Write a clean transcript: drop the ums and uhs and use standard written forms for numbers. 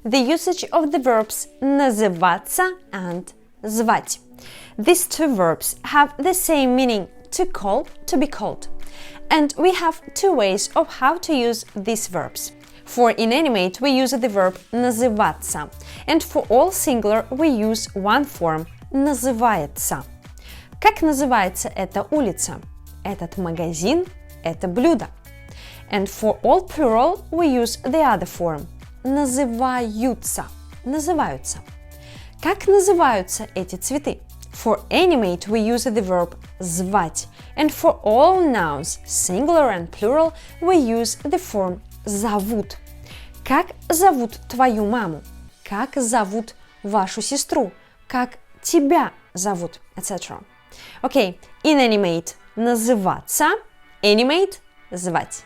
the usage of the verbs называться and звать. These two verbs have the same meaning: to call, to be called. And we have two ways of how to use these verbs. For inanimate we use the verb называться, and for all singular we use one form называется. Как называется эта улица, этот магазин, это блюдо? And for all plural we use the other form называются, называются. Как называются эти цветы? For animate we use the verb звать, and for all nouns, singular and plural, we use the form зовут. Как зовут твою маму? Как зовут вашу сестру? Как тебя зовут? Etc. Okay, inanimate называться, animate звать.